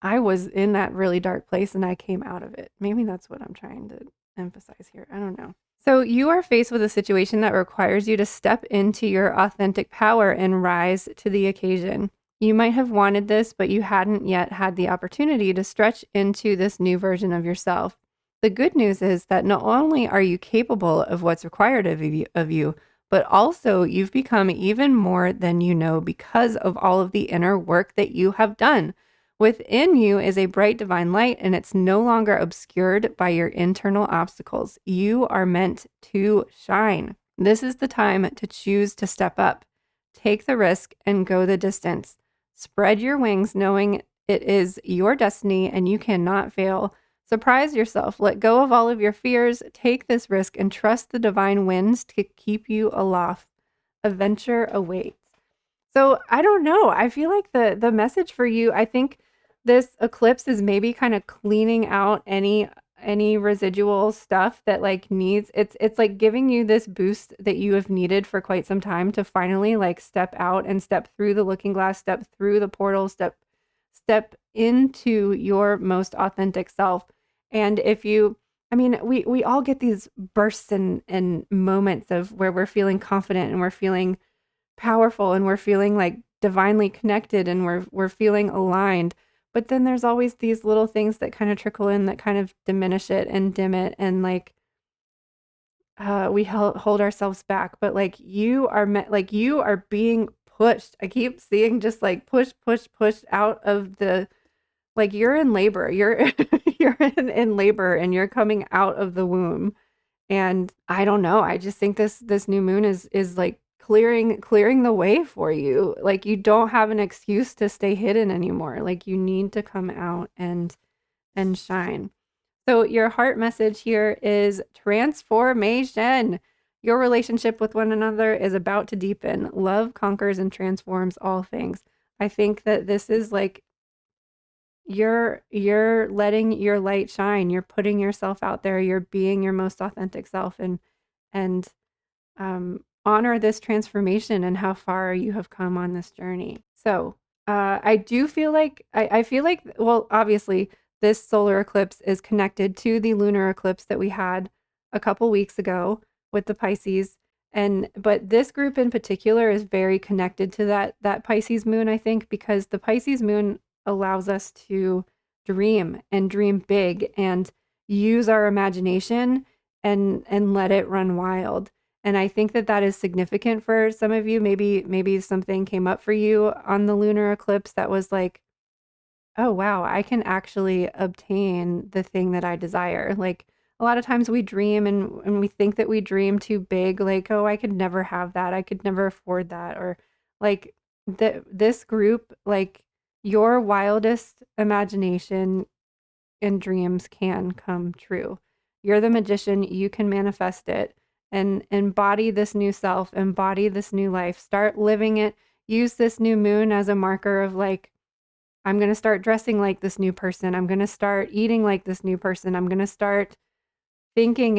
[SPEAKER 1] I was in that really dark place and I came out of it. Maybe that's what I'm trying to emphasize here. I don't know. So you are faced with a situation that requires you to step into your authentic power and rise to the occasion. You might have wanted this, but you hadn't yet had the opportunity to stretch into this new version of yourself. The good news is that not only are you capable of what's required of you, but also you've become even more than you know because of all of the inner work that you have done. Within you is a bright divine light, and it's no longer obscured by your internal obstacles. You are meant to shine. This is the time to choose to step up, take the risk, and go the distance. Spread your wings, knowing it is your destiny and you cannot fail. Surprise yourself. Let go of all of your fears. Take this risk and trust the divine winds to keep you aloft. Adventure awaits. So I don't know. I feel like the message for you, I think this eclipse is maybe kind of cleaning out any residual stuff that like needs it's like giving you this boost that you have needed for quite some time to finally like step out and step through the looking glass, step through the portal, step into your most authentic self. And if you I mean, we all get these bursts and moments of where we're feeling confident and we're feeling powerful and we're feeling like divinely connected and we're feeling aligned. But then there's always these little things that kind of trickle in that kind of diminish it and dim it, and like we hold ourselves back. But like you are like you are being pushed. I keep seeing just like push out of the like you're in labor. You're you're in labor and you're coming out of the womb. And I don't know, I just think this new moon is like clearing the way for you. Like you don't have an excuse to stay hidden anymore. Like you need to come out and shine. So your heart message here is transformation. Your relationship with one another is about to deepen. Love conquers and transforms all things. I think that this is like you're letting your light shine. You're putting yourself out there. You're being your most authentic self and honor this transformation and how far you have come on this journey. So I do feel like I feel like well, obviously this solar eclipse is connected to the lunar eclipse that we had a couple weeks ago with the Pisces. And but this group in particular is very connected to that Pisces moon, I think, because the Pisces moon allows us to dream and dream big and use our imagination and let it run wild. And I think that that is significant for some of you. Maybe something came up for you on the lunar eclipse that was like, oh wow, I can actually obtain the thing that I desire. Like a lot of times we dream and we think that we dream too big, like, oh, I could never have that. I could never afford that. Or like this group, like your wildest imagination and dreams can come true. You're the magician, you can manifest it and embody this new self, embody this new life, start living it. Use this new moon as a marker of like, I'm going to start dressing like this new person. I'm going to start eating like this new person. I'm going to start thinking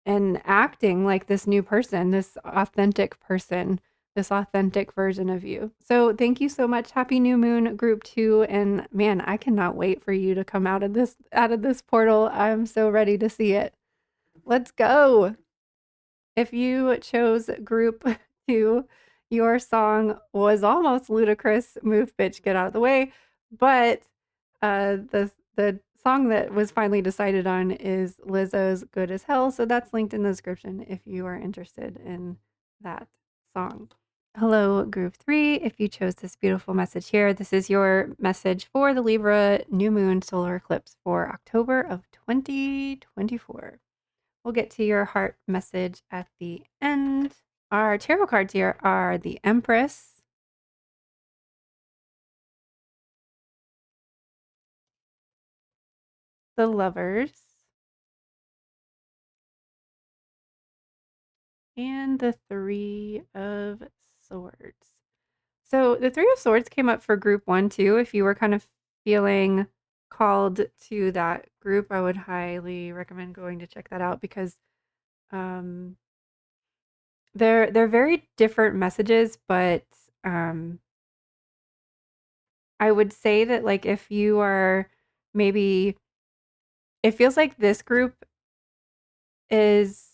[SPEAKER 1] and acting like this new person, this authentic person, this authentic version of you. So thank you so much. Happy new moon group 2, and man, I cannot wait for you to come out of this portal. I'm so ready to see it. Let's go. If you chose group 2, your song was almost ludicrous. Move bitch, get out of the way. But the song that was finally decided on is Lizzo's Good as Hell. So that's linked in the description if you are interested in that song. Hello, group 3. If you chose this beautiful message here, this is your message for the Libra new moon solar eclipse for October of 2024. We'll get to your heart message at the end. Our tarot cards here are the Empress, the Lovers, and the Three of Swords. So the Three of Swords came up for group 1 too. If you were kind of feeling called to that group, I would highly recommend going to check that out because um they're very different messages, but um I would say that like if you are maybe it feels like this group is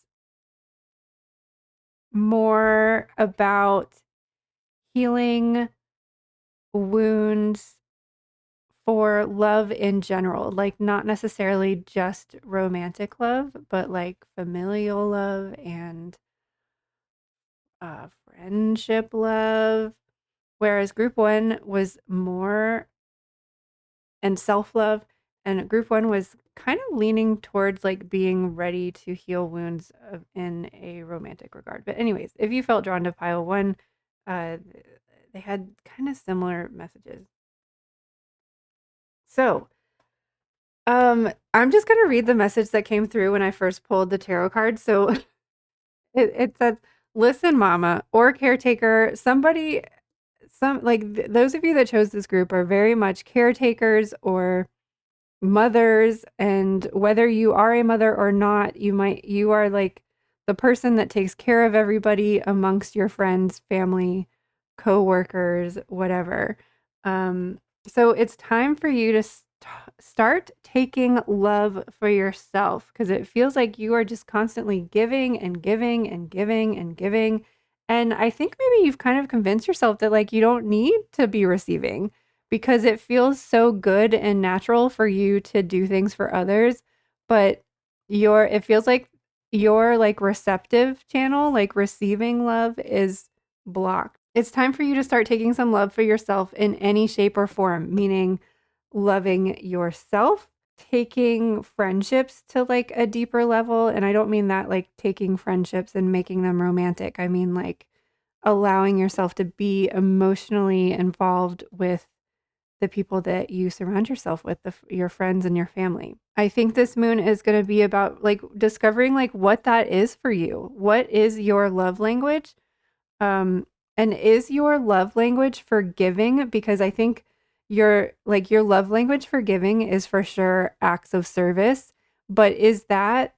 [SPEAKER 1] more about healing wounds for love in general, like not necessarily just romantic love, but like familial love and friendship love, whereas group 1 was more and self-love, and group 1 was kind of leaning towards, like, being ready to heal wounds in a romantic regard. But anyways, if you felt drawn to pile 1, uh, they had kind of similar messages. So, I'm just gonna read the message that came through when I first pulled the tarot card. So it says, "Listen, mama or caretaker, somebody, those of you that chose this group are very much caretakers or mothers, and whether you are a mother or not, you are like the person that takes care of everybody amongst your friends, family, co-workers, whatever. So it's time for you to start taking love for yourself, because it feels like you are just constantly giving and giving and giving and giving. And I think maybe you've kind of convinced yourself that like you don't need to be receiving, because it feels so good and natural for you to do things for others, but it feels like your like receptive channel, like receiving love, is blocked. It's time for you to start taking some love for yourself in any shape or form, meaning loving yourself, taking friendships to like a deeper level. And I don't mean that like taking friendships and making them romantic. I mean like allowing yourself to be emotionally involved with the people that you surround yourself with, your friends and your family. I think this moon is going to be about like discovering like what that is for you. What is your love language? Um, and is your love language forgiving? Because I think your love language for giving is for sure acts of service, but is that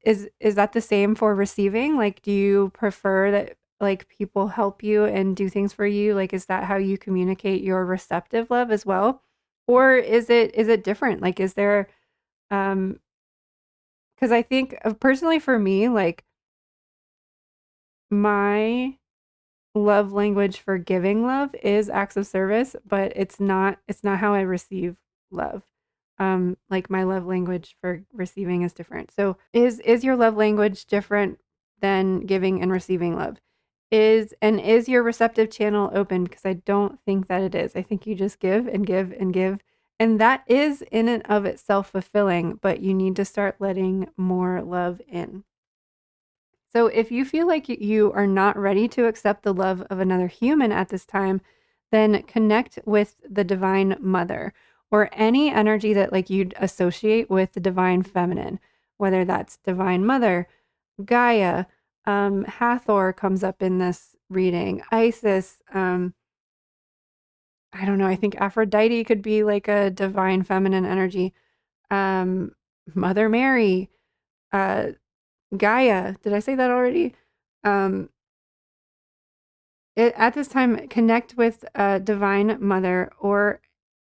[SPEAKER 1] the same for receiving? Like, do you prefer that like people help you and do things for you? Like, is that how you communicate your receptive love as well? Or is it different? Like, is there um because I think personally for me, like my love language for giving love is acts of service, but it's not how I receive love. Like my love language for receiving is different. So is your love language different than giving and receiving love? Is your receptive channel open? Because I don't think that it is. I think you just give and give and give. And that is in and of itself fulfilling, but you need to start letting more love in. So if you feel like you are not ready to accept the love of another human at this time, then connect with the divine mother or any energy that like you'd associate with the divine feminine, whether that's divine mother, Gaia, Hathor comes up in this reading, Isis, I don't know, I think Aphrodite could be like a divine feminine energy, um, Mother Mary, uh, Gaia. Did I say that already? Um, at this time, connect with a divine mother or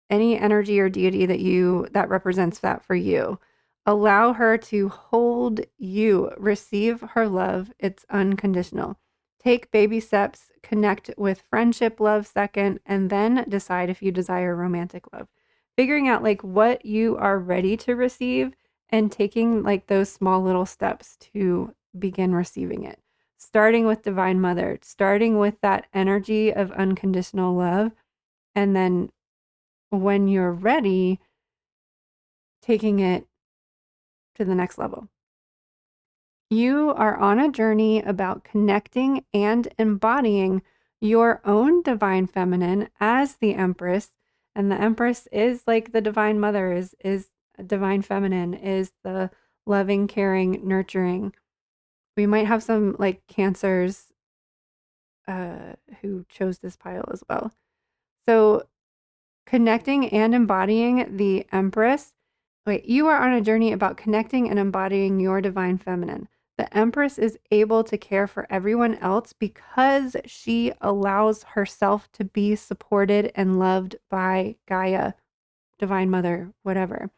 [SPEAKER 1] any energy or deity that represents that for you. Allow her to hold you. Receive her love. It's unconditional. Take baby steps. Connect with friendship love second, and then decide if you desire romantic love. Figuring out like what you are ready to receive and taking like those small little steps to begin receiving it. Starting with Divine Mother, starting with that energy of unconditional love, and then when you're ready, taking it to the next level. You are on a journey about connecting and embodying your own divine feminine as the Empress. And the Empress is like the divine mother, is divine feminine, is the loving, caring, nurturing. We might have some like cancers who chose this pile as well. So connecting and embodying the Empress. Wait, you are on a journey about connecting and embodying your divine feminine. The Empress is able to care for everyone else because she allows herself to be supported and loved by Gaia, Divine Mother, whatever.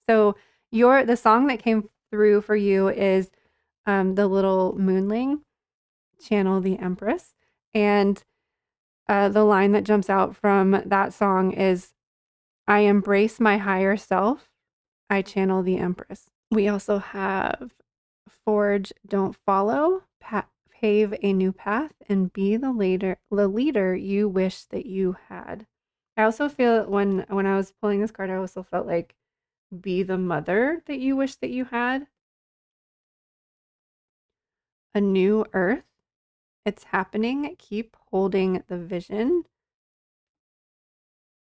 [SPEAKER 1] So the song that came through for you is the Little Moonling, Channel the Empress. And the line that jumps out from that song is, I embrace my higher self. I channel the Empress. We also have Forge, Don't Follow, pave a new path and be the leader you wish that you had. I also feel when I was pulling this card, I also felt like be the mother that you wish that you had. A new earth. It's happening. Keep holding the vision.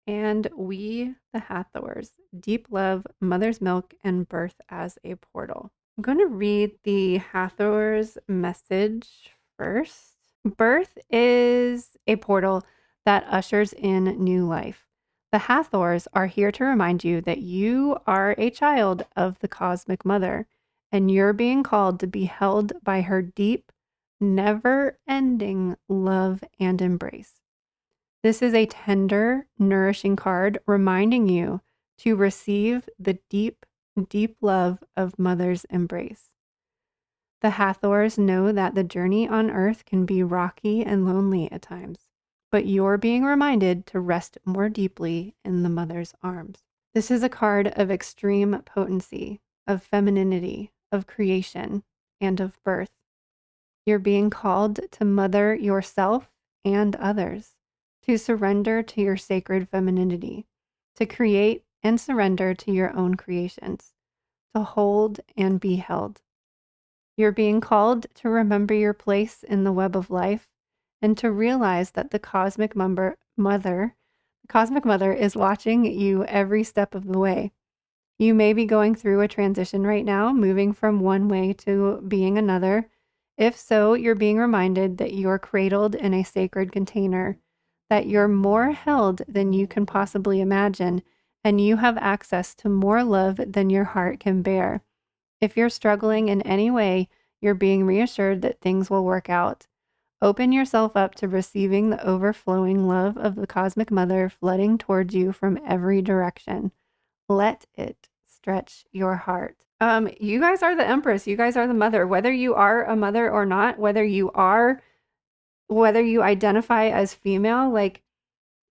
[SPEAKER 1] And we, the Hathors, deep love, mother's milk, and birth as a portal. I'm going to read the Hathors message first. Birth is a portal that ushers in new life. The Hathors are here to remind you that you are a child of the cosmic mother, and you're being called to be held by her deep, never ending love and embrace. This is a tender, nourishing card reminding you to receive the deep, deep love of mother's embrace. The Hathors know that the journey on earth can be rocky and lonely at times, but you're being reminded to rest more deeply in the mother's arms. This is a card of extreme potency, of femininity, of creation, and of birth. You're being called to mother yourself and others, to surrender to your sacred femininity, to create and surrender to your own creations, to hold and be held. You're being called to remember your place in the web of life and to realize that the cosmic mother is watching you every step of the way. You may be going through a transition right now, moving from one way to being another. If so, you're being reminded that you're cradled in a sacred container, that you're more held than you can possibly imagine, and you have access to more love than your heart can bear. If you're struggling in any way, you're being reassured that things will work out. Open yourself up to receiving the overflowing love of the cosmic mother flooding towards you from every direction. Let it stretch your heart. You guys are the empress. You guys are the mother. Whether you are a mother or not, whether you identify as female, like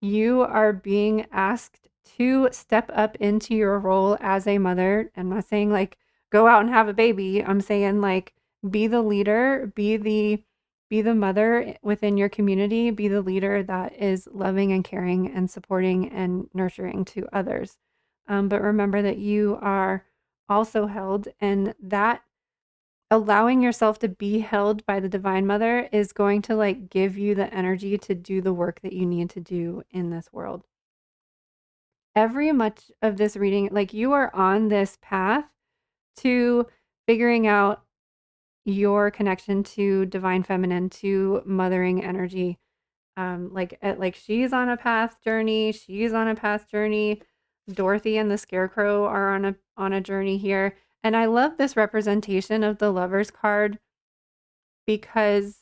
[SPEAKER 1] you are being asked to step up into your role as a mother. I'm not saying like go out and have a baby. I'm saying like be the leader, be the mother within your community, be the leader that is loving and caring and supporting and nurturing to others. But remember that you are also held, and that allowing yourself to be held by the Divine Mother is going to like give you the energy to do the work that you need to do in this world. Every much of this reading, like you are on this path to figuring out your connection to divine feminine, to mothering energy. Like she's on a path journey. She's on a path journey. Dorothy and the Scarecrow are on a journey here. And I love this representation of the Lovers card because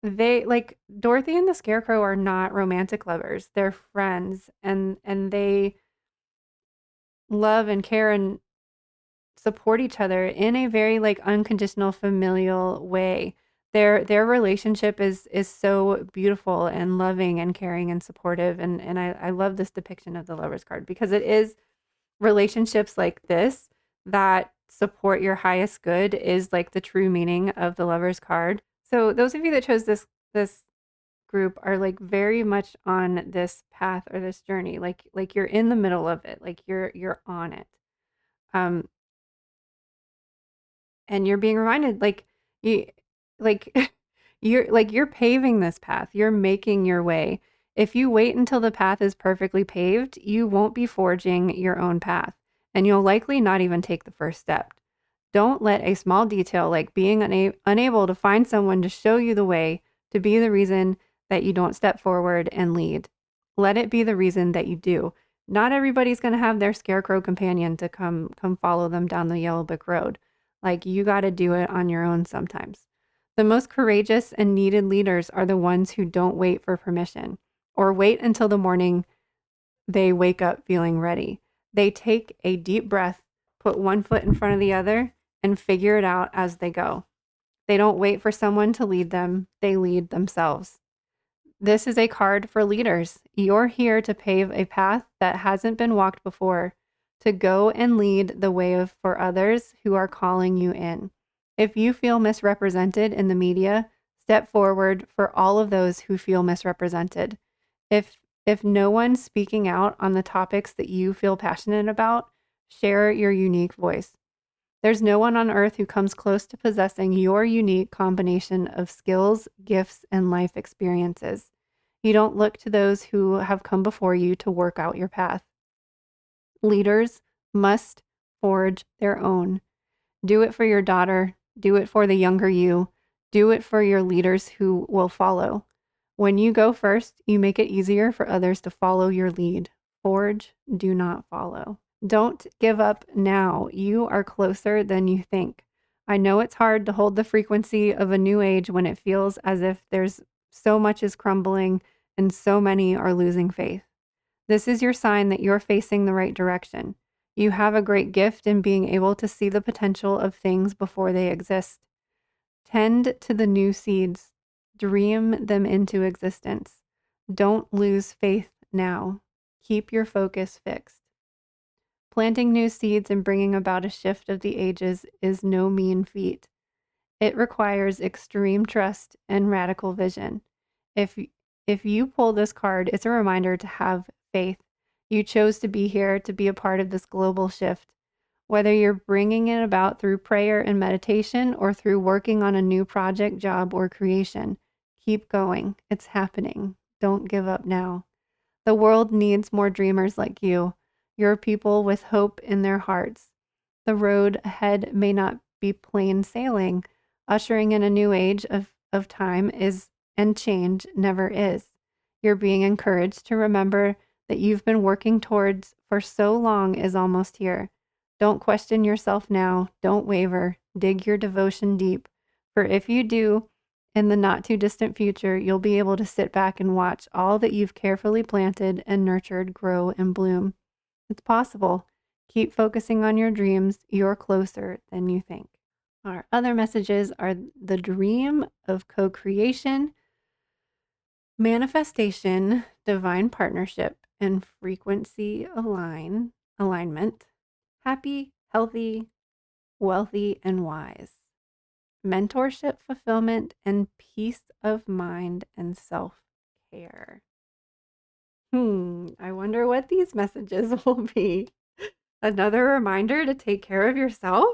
[SPEAKER 1] they like Dorothy and the Scarecrow are not romantic lovers. They're friends and they love and care and support each other in a very like unconditional familial way. Their relationship is so beautiful and loving and caring and supportive, and I love this depiction of the Lovers card because it is relationships like this that support your highest good is like the true meaning of the Lovers card. So those of you that chose this group are like very much on this path or this journey, like you're in the middle of it, like you're on it. Um and you're being reminded you like you're paving this path, you're making your way. If you wait until the path is perfectly paved, you won't be forging your own path, and you'll likely not even take the first step. Don't let a small detail like being unable to find someone to show you the way to be the reason that you don't step forward and lead. Let it be the reason that you do. Not everybody's going to have their scarecrow companion to come follow them down the yellow brick road. Like you got to do it on your own sometimes. The most courageous and needed leaders are the ones who don't wait for permission or wait until the morning they wake up feeling ready. They take a deep breath, put one foot in front of the other, and figure it out as they go. They don't wait for someone to lead them, they lead themselves. This is a card for leaders. You're here to pave a path that hasn't been walked before, to go and lead the way for others who are calling you in. If you feel misrepresented in the media, step forward for all of those who feel misrepresented. If no one's speaking out on the topics that you feel passionate about, share your unique voice. There's no one on earth who comes close to possessing your unique combination of skills, gifts, and life experiences. You don't look to those who have come before you to work out your path. Leaders must forge their own. Do it for your daughter. Do it for the younger you. Do it for your leaders who will follow. When you go first, you make it easier for others to follow your lead. Forge, do not follow. Don't give up now. You are closer than you think. I know it's hard to hold the frequency of a new age when it feels as if there's so much is crumbling and so many are losing faith. This is your sign that you're facing the right direction. You have a great gift in being able to see the potential of things before they exist. Tend to the new seeds. Dream them into existence. Don't lose faith now. Keep your focus fixed. Planting new seeds and bringing about a shift of the ages is no mean feat. It requires extreme trust and radical vision. If if you pull this card, it's a reminder to have faith. You chose to be here to be a part of this global shift. Whether you're bringing it about through prayer and meditation or through working on a new project, job, or creation, keep going. It's happening. Don't give up now. The world needs more dreamers like you. You're people with hope in their hearts. The road ahead may not be plain sailing. Ushering in a new age of time is and change never is. You're being encouraged to remember that you've been working towards for so long is almost here. Don't question yourself now. Don't waver. Dig your devotion deep. For if you do, in the not too distant future, you'll be able to sit back and watch all that you've carefully planted and nurtured grow and bloom. It's possible. Keep focusing on your dreams. You're closer than you think. Our other messages are the dream of co-creation, manifestation, divine partnership, and frequency alignment, happy, healthy, wealthy, and wise, mentorship, fulfillment, and peace of mind and self-care. I wonder what these messages will be. Another reminder to take care of yourself.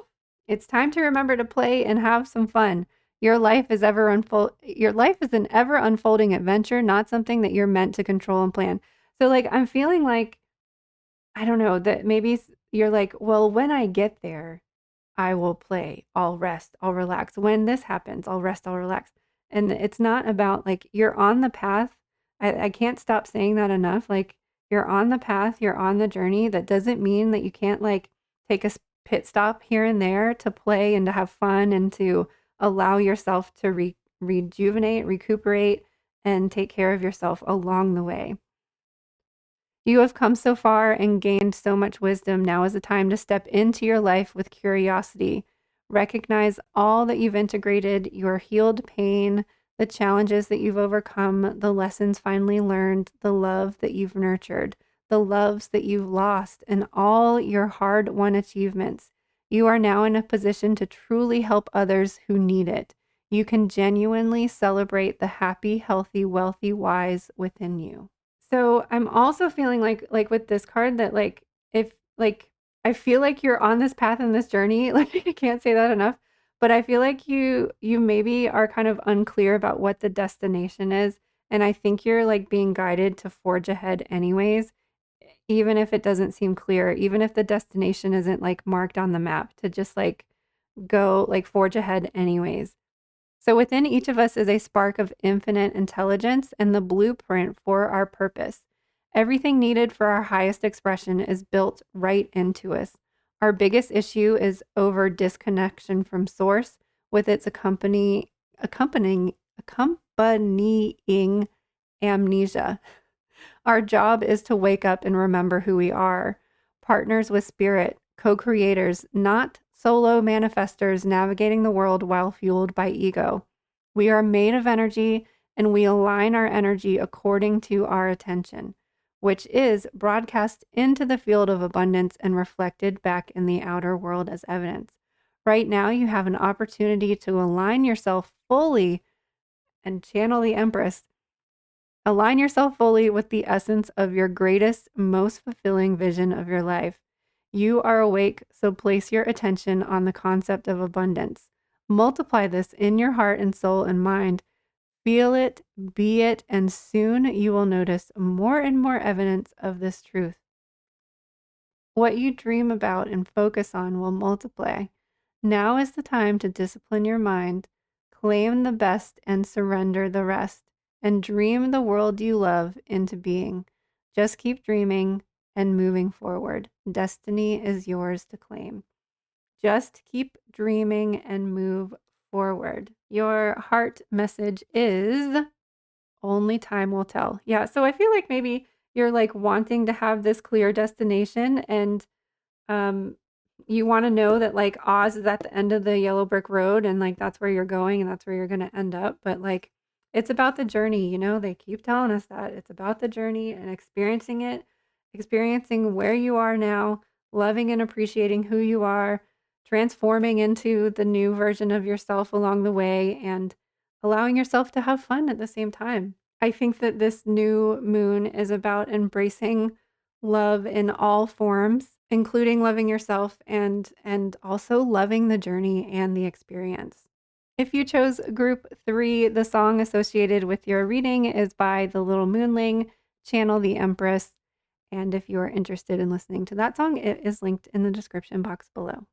[SPEAKER 1] It's time to remember to play and have some fun. Your life is an ever unfolding adventure, not something that you're meant to control and plan. So like I'm feeling like I don't know that maybe you're like, well, when I get there, I will play, I'll rest, I'll relax. When this happens, I'll rest, I'll relax. And it's not about like you're on the path. I can't stop saying that enough. Like you're on the path, you're on the journey. That doesn't mean that you can't like take a pit stop here and there to play and to have fun and to allow yourself to rejuvenate, recuperate, and take care of yourself along the way. You have come so far and gained so much wisdom. Now is the time to step into your life with curiosity. Recognize all that you've integrated, your healed pain, the challenges that you've overcome, the lessons finally learned, the love that you've nurtured, the loves that you've lost, and all your hard-won achievements. You are now in a position to truly help others who need it. You can genuinely celebrate the happy, healthy, wealthy, wise within you. So I'm also feeling like with this card that like if like I feel like you're on this path and this journey, like I can't say that enough, but I feel like you maybe are kind of unclear about what the destination is, and I think you're like being guided to forge ahead anyways, even if it doesn't seem clear, even if the destination isn't like marked on the map, to just like go like forge ahead anyways. So within each of us is a spark of infinite intelligence and the blueprint for our purpose. Everything needed for our highest expression is built right into us. Our biggest issue is over disconnection from source with its accompanying amnesia. Our job is to wake up and remember who we are, partners with spirit, co-creators, not solo manifestors navigating the world while fueled by ego. We are made of energy and we align our energy according to our attention, which is broadcast into the field of abundance and reflected back in the outer world as evidence. Right now, you have an opportunity to align yourself fully and channel the Empress. Align yourself fully with the essence of your greatest, most fulfilling vision of your life. You are awake, so place your attention on the concept of abundance. Multiply this in your heart and soul and mind. Feel it, be it, and soon you will notice more and more evidence of this truth. What you dream about and focus on will multiply. Now is the time to discipline your mind, claim the best, and surrender the rest, and dream the world you love into being. Just keep dreaming and moving forward. Destiny is yours to claim. Just keep dreaming and move forward. Your heart message is only time will tell. Yeah, so I feel like maybe you're like wanting to have this clear destination and um, you wanna know that, like, Oz is at the end of the yellow brick road, and, like, that's where you're going, and that's where you're gonna end up, but, like, it's about the journey, you know? They keep telling us that. It's about the journey and experiencing it, experiencing where you are now, loving and appreciating who you are, transforming into the new version of yourself along the way, and allowing yourself to have fun at the same time. I think that this new moon is about embracing love in all forms, including loving yourself and also loving the journey and the experience. If you chose group 3, the song associated with your reading is by The Little Moonling, Channel the Empress, and if you are interested in listening to that song, it is linked in the description box below.